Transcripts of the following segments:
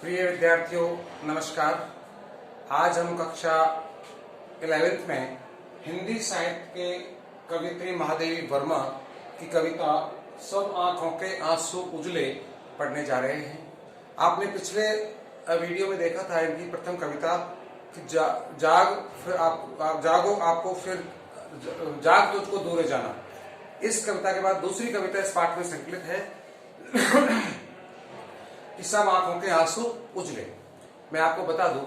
प्रिय विद्यार्थियों नमस्कार। आज हम कक्षा 11th में हिंदी साहित्य के कवियत्री महादेवी वर्मा की कविता सब आंखों के आंसू उजले पढ़ने जा रहे हैं। आपने पिछले वीडियो में देखा था इनकी प्रथम कविता जाग फिर आप जागो आपको फिर जाग तुझको दूर जाना। इस कविता के बाद दूसरी कविता इस पाठ में संकलित है कि सब आंखों के आंसू उजले। मैं आपको बता दूं,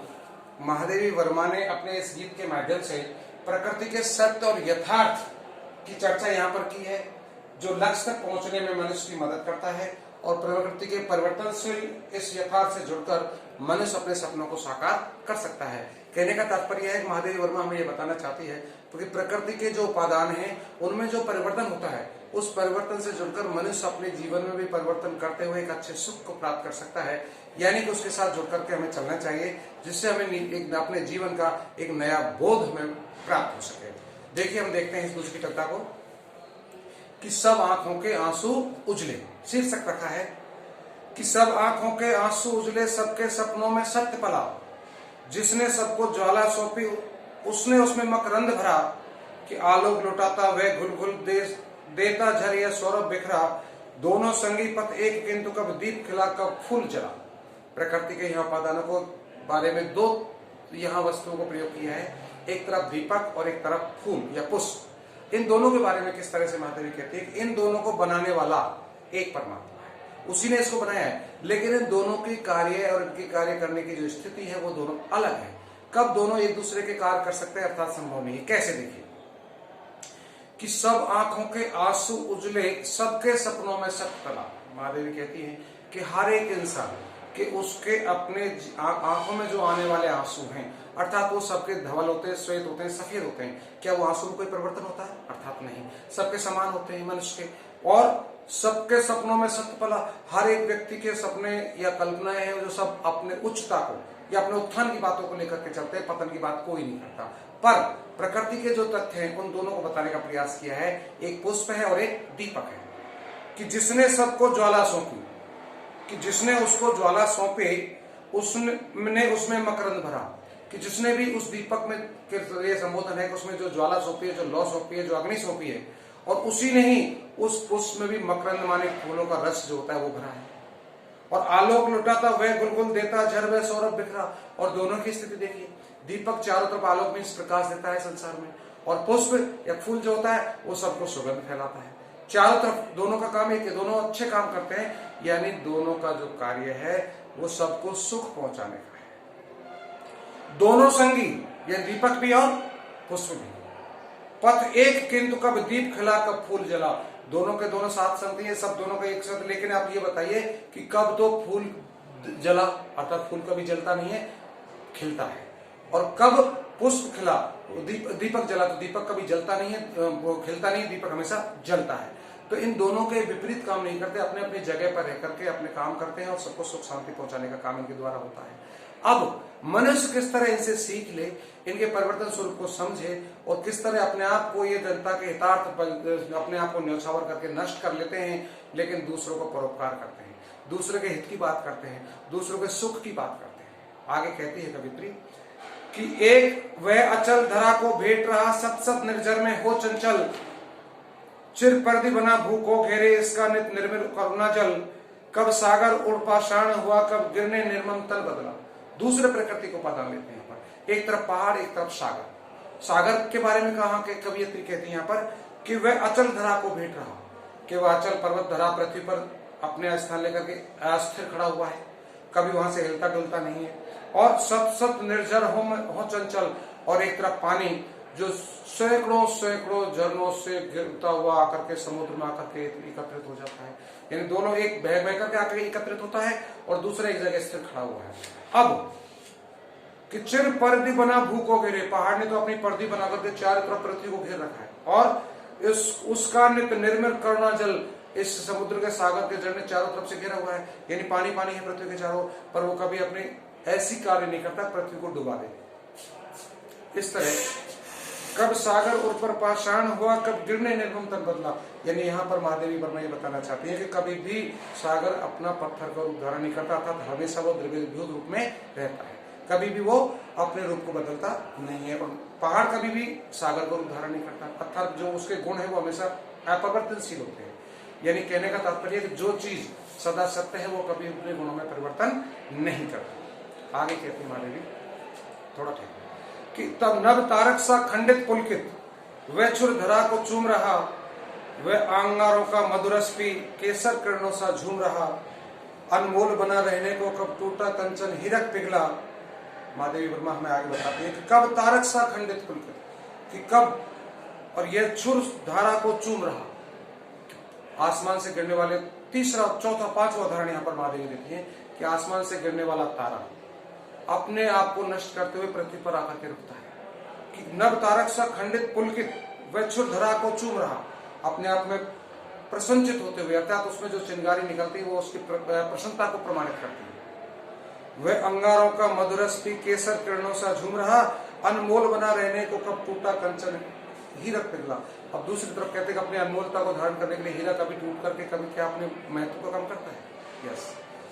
महादेवी वर्मा ने अपने इस गीत के माध्यम से प्रकृति के सत्य और यथार्थ की चर्चा यहाँ पर की है, जो लक्ष्य तक पहुंचने में मनुष्य की मदद करता है और प्रकृति के परिवर्तनशील इस यथार्थ से जुड़कर मनुष्य अपने सपनों को साकार कर सकता है। कहने का तात्पर्य है कि महादेवी वर्मा हमें ये बताना चाहती है क्योंकि प्रकृति के जो उपादान हैं उनमें जो परिवर्तन होता है उस परिवर्तन से जुड़कर मनुष्य अपने जीवन में भी परिवर्तन करते हुए एक अच्छे सुख को प्राप्त कर सकता है। यानी कि उसके साथ जुड़ करके हमें चलना चाहिए, जिससे हमें अपने जीवन का एक नया बोध हमें प्राप्त हो सके। देखिए, हम देखते हैं इस दूसरी कविता को कि सब आंखों के आंसू उजले। शीर्षक रखा है कि सब आंखों के आंसू उजले, सबके सपनों में सत्य पला, जिसने सबको ज्वाला सौंपी उसने उसमें मकरंद भरा, कि आलोक लुटाता वह घुल घुल देता झर यह सौरभ बिखरा, दोनों संगी पथ एक किंतु कब दीप खिला कब फूल जला। प्रकृति के यहाँ उपादानों को बारे में दो यहाँ वस्तुओं को प्रयोग किया है, एक तरफ दीपक और एक तरफ फूल या पुष्प। इन दोनों के बारे में किस तरह से महादेवी कहती है कि इन दोनों को बनाने वाला एक परमात्मा है, उसी ने इसको बनाया है, लेकिन इन दोनों की कार्य और इनकी कार्य करने की जो स्थिति है वो दोनों अलग है। कब दोनों एक दूसरे के कार्य कर सकते हैं अर्थात संभव नहीं है। कैसे? देखिए कि सब आंखों के आंसू उजले, सबके सपनों में सत्य पला। महादेवी कहती है कि हर एक इंसान कि उसके अपने आंखों में जो आने वाले आंसू हैं अर्थात वो सबके धवल होते हैं, श्वेत होते हैं, सफेद होते हैं। क्या वो आंसू में कोई परिवर्तन होता है? अर्थात नहीं। सबके समान होते हैं मनुष्य के, और सबके सपनों में सत्य पला। हर एक व्यक्ति के सपने या कल्पनाएं हैं जो सब अपने उच्चता को या अपने उत्थान की बातों को लेकर के चलते हैं, पतन की बात कोई नहीं करता। पर प्रकृति के जो तथ्य हैं उन दोनों को बताने का प्रयास किया है। एक पुष्प है और एक दीपक है कि जिसने सबको ज्वाला सौंपी, कि जिसने उसको ज्वाला सौंपे उसने उसमें मकरंद भरा, कि जिसने भी उस दीपक में ये संबोधन है कि उसमें जो ज्वाला सौंपी है, जो लौ सौंपी है, जो अग्नि सौंपी है, और उसी ने ही उस पुष्प में भी मकरंद माने फूलों का रस जो होता है वो भरा है। और आलोक लुटाता वह गुलगुल देता झर वह सौरभ बिखरा। और दोनों की स्थिति देखिए, दीपक चारों तरफ आलोक में प्रकाश देता है संसार में, और पुष्प या फूल जो होता है वो सबको सुगंध फैलाता है। चारों तरफ दोनों का काम एक है, दोनों अच्छे काम करते हैं, यानी दोनों का जो कार्य है वो सबको सुख पहुंचाने का है। दोनों संगी ये दीपक भी और पुष्प भी, पथ एक किंतु कब दीप खिला कब फूल जला। दोनों के दोनों साथ संगति है, सब दोनों का एक साथ। लेकिन आप ये बताइए कि कब तो फूल जला, अर्थात फूल कभी जलता नहीं है, खिलता है, और कब पुष्प खिला, दीपक जला तो दीपक कभी जलता नहीं है, वो खिलता नहीं, दीपक हमेशा जलता है। तो इन दोनों के विपरीत काम नहीं करते, अपने अपनी जगह पर रह करके अपने काम करते हैं और सबको सुख शांति पहुंचाने का काम इनके द्वारा होता है। अब मनुष्य किस तरह इनसे सीख ले, इनके परिवर्तन स्वरूप को समझे, और किस तरह अपने आप को ये जनता के हितार्थ अपने आप को न्यौछावर करके नष्ट कर लेते हैं, लेकिन दूसरों को परोपकार करते हैं, दूसरे के हित की बात करते हैं, दूसरों के सुख की बात करते हैं। आगे कहती है कवित्री कि एक वह अचल धरा को भेंट रहा, सत सत निर्जर में हो चंचल, चिर पर्दी बना भूखो घेरे इसका नित निर्मल करुणा जल, कब सागर उड़ पाषाण हुआ कब गिरने निर्मम तल बदला। दूसरे प्रकृति को उपादान लेते हैं यहाँ पर, एक तरफ पहाड़ एक तरफ सागर। सागर के बारे में कहा कि कवियत्री कहती है यहाँ पर कि वह अचल धरा को भेंट रहा, कि वह अचल पर्वत धरा पृथ्वी पर अपने स्थान लेकर के अस्थिर खड़ा हुआ है, कभी वहां से हिलता डुलता नहीं है। और सत सत निर्जर हो चंचल, और एक तरफ पानी जो सैकड़ों सैकड़ों झरनों से गिरता हुआ आकर के समुद्र में आकर के एकत्रित हो जाता है। यानी दोनों एक बह बह करके आकर एकत्रित होता है और दूसरा एक जगह स्थिर खड़ा हुआ है। अब कि चिर पर्दी बना भूखो घेरे, पहाड़ ने तो अपनी पर्दी बना करके चारों तरफ पृथ्वी को घेर रखा है, और उसका नित निर्मल करुणा जल, इस समुद्र के सागर के जल ने चारों तरफ से घेरा हुआ है, यानी पानी पानी है पृथ्वी के चारों, पर वो कभी अपने ऐसी कार्य नहीं करता पृथ्वी को डुबा दे। इस तरह कब सागर उर पर पाषाण हुआ, कब गिरने निर्मम तन बदला। यानी यहाँ पर महादेवी वर्मा ये बताना चाहती है कि कभी भी सागर अपना पत्थर का रूप धारण नहीं करता था, हमेशा वो द्रव्यभूत रूप में रहता है, कभी भी वो अपने रूप को बदलता नहीं है। और पहाड़ कभी भी सागर का रूप धारण नहीं करता, पत्थर जो उसके गुण है वो हमेशा अपरिवर्तनशील होते हैं। यानी कहने का तात्पर्य है कि जो चीज सदा सत्य है वो कभी अपने गुणों में परिवर्तन नहीं करती। आगे कहती महादेवी थोड़ा ठीक कि तब नभ तारक सा खंडित पुलकित, वह छुर धरा को चूम रहा, वह आंगारों का मधुरस पी केसर किरणों सा झूम रहा, अनमोल बना रहने को कब टूटा कंचन हीरक पिघला। महादेवी वर्मा हमें आगे बताती है कि कब तारक सा खंडित पुलकित, कि कब, और यह छुर धारा को चूम रहा, आसमान से गिरने वाले, तीसरा चौथा पांचवा उदाहरण यहाँ पर महादेवी देती है कि आसमान से गिरने वाला तारा अपने आप को नष्ट करते हुए पृथ्वी पर आकर के रुकता है। कि नभ तारक सा खंडित पुलकित, वह छुर धरा को चूम रहा, अपने आप में प्रसन्नचित होते हुए, अर्थात उसमें जो चिंगारी निकलती है वो उसकी प्रसन्नता को प्रमाणित करती है। वह अंगारों का मधुरस पी केसर किरणों सा झूम रहा, अनमोल बना रहने को कब टूटा कंचन हीरक पिघला। अब दूसरी तरफ कहते हैं कि अपनी अनमोलता को धारण करने के लिए हीरा कभी टूट करके कभी क्या अपने महत्व को कम करता है। यस,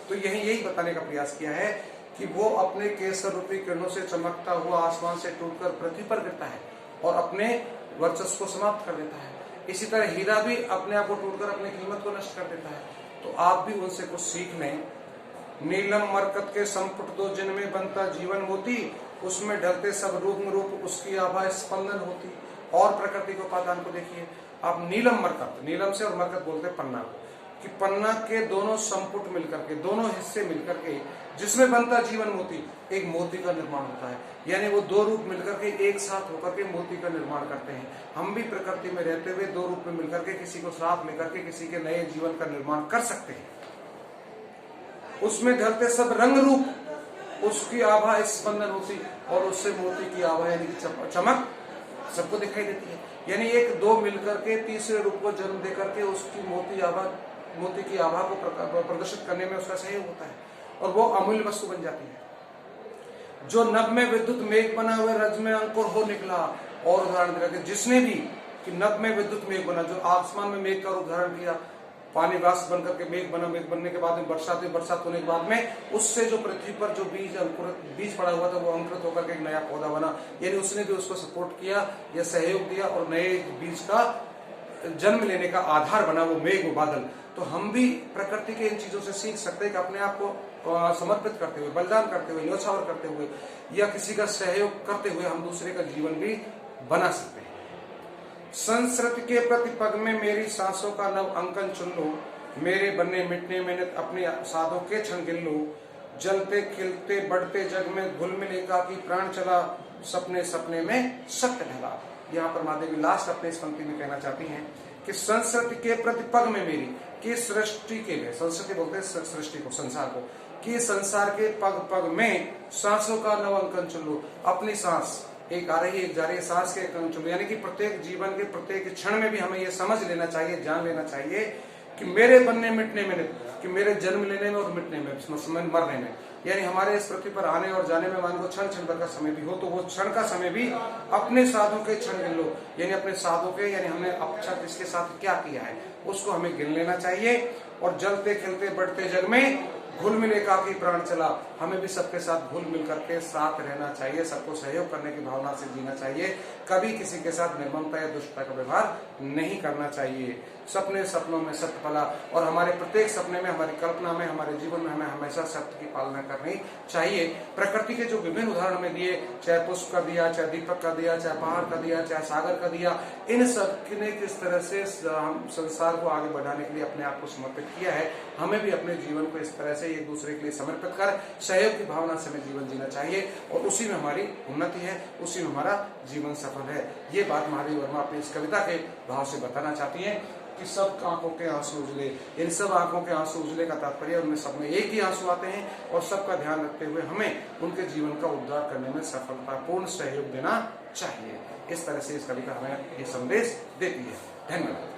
तो यही बताने का प्रयास किया है कि वो अपने केसर रूपी किरणों से चमकता हुआ आसमान से टूटकर पृथ्वी पर गिरता है और अपने वर्चस्व को समाप्त कर देता है। इसी तरह हीरा भी अपने आप को टूटकर अपनी कीमत को नष्ट कर देता है। तो आप भी उनसे कुछ सीख लें। नीलम मरकत के संपुट दो जिनमें बनता जीवन मोती, उसमें ढलते सब रूप उसकी आभा स्पंदन होती। और प्रकृति को उपादान को देखिए आप, नीलम मरकत, नीलम से और मरकत बोलते हैं पन्ना को, कि पन्ना के दोनों संपुट मिलकर के, दोनों हिस्से मिलकर के जिसमें बनता जीवन मोती, एक मोती का निर्माण होता है। यानी वो दो रूप मिलकर के एक साथ होकर के मोती का निर्माण करते हैं। हम भी प्रकृति में रहते हुए दो रूप में मिलकर के किसी को साथ लेकर के किसी के नए जीवन का निर्माण कर सकते हैं। उसमें ढलते सब रंग रूप उसकी आभा स्पंदन होती, और उससे मोती की आभा यानी कि चमक सबको दिखाई देती है। यानी एक दो मिलकर के तीसरे रूप को जन्म देकर के उसकी मोती की आभा को प्रदर्शित करने में उसका सहयोग होता है और वो अमूल्य वस्तु बन जाती है। जो नभ में विद्युत मेघ बना हुआ रज में अंकुर हो निकला। और उदाहरण दिया जिसने भी कि नभ में विद्युत मेघ बना, जो आसमान में मेघ का रूप धारण किया, पानी वाष्प बनकर के मेघ बना, मेघ बनने के बाद में बरसात होने के बाद में उससे जो पृथ्वी पर जो बीज पड़ा हुआ था वो अंकुरित होकर के एक नया पौधा बना। यानी उसने भी उसको सपोर्ट किया या सहयोग दिया और नए बीज का जन्म लेने का आधार बना वो मेघ, वो बादल। तो हम भी प्रकृति के इन चीजों से सीख सकते हैं कि अपने आप को समर्पित करते हुए, बलिदान करते हुए, न्योछावर करते हुए या किसी का सहयोग करते हुए हम दूसरे का जीवन भी बना सकते हैं। संस्कृति के प्रति पग में मेरी सांसों का नव अंकन चुन लो, मेरे बनने मिटने में नित अपने साधों के क्षण गिन लो। जलते खिलते बढ़ते जग में घुल मिल एकाकी प्राण चला, सपने सपने में सत्य ढला। यहाँ पर महादेवी लास्ट अपने इस पंक्ति में कहना चाहती हैं कि संस्कृति के प्रति पग में मेरी, कि सृष्टि के लिए, संस्कृति बोलते हैं सृष्टि को, संसार को, कि संसार के पग पग में सांसों का नव अंकन चुन लो। अपनी सांस एक आ रही है एक जा रही है, सांस के अंकन चुन लो। यानी कि प्रत्येक जीवन के प्रत्येक क्षण में भी हमें ये समझ लेना चाहिए, जान लेना चाहिए कि मेरे बनने मिटने में, कि मेरे जन्म लेने में और मिटने में, मरने में, यानी हमारे इस पृथ्वी पर आने और जाने में मान को क्षण क्षण भर का समय भी हो, तो वो क्षण का समय भी अपने साधों के क्षण गिन लो। यानी अपने साधों के, यानी हमने अब तक इसके साथ क्या किया है उसको हमें गिन लेना चाहिए। और जलते खिलते बढ़ते जग में घुल मिल एकाकी प्राण चला, हमें भी सबके साथ घुल मिल करके साथ रहना चाहिए, सबको सहयोग करने की भावना से जीना चाहिए। कभी किसी के साथ निर्ममता या दुष्टता का व्यवहार नहीं करना चाहिए। सपने सपनों में सत्य फला, और हमारे प्रत्येक सपने में, हमारी कल्पना में, हमारे जीवन में हमें हमेशा सत्य की पालना करनी चाहिए। प्रकृति के जो विभिन्न उदाहरण में दिए, चाहे पुष्प का दिया, चाहे दीपक का दिया, चाहे पहाड़ का दिया, चाहे सागर का दिया, इन सब ने किस तरह से संसार को आगे बढ़ाने के लिए अपने आप को समर्पित किया है। हमें भी अपने जीवन को इस तरह से एक दूसरे के लिए समर्पित कर सहयोग की भावना से हमें जीवन जीना चाहिए, और उसी में हमारी उन्नति है, उसी में हमारा जीवन सफल है। ये बात महादेवी वर्मा अपनी इस कविता के भाव से बताना चाहती हैं कि सब आंखों के आंसू उजले। इन सब आंखों के आंसू उजले का तात्पर्य उनमें सब में एक ही आंसू आते हैं, और सबका ध्यान रखते हुए हमें उनके जीवन का उद्धार करने में सफलतापूर्ण सहयोग देना चाहिए। इस तरह से इस कविता हमें ये संदेश देती है। धन्यवाद।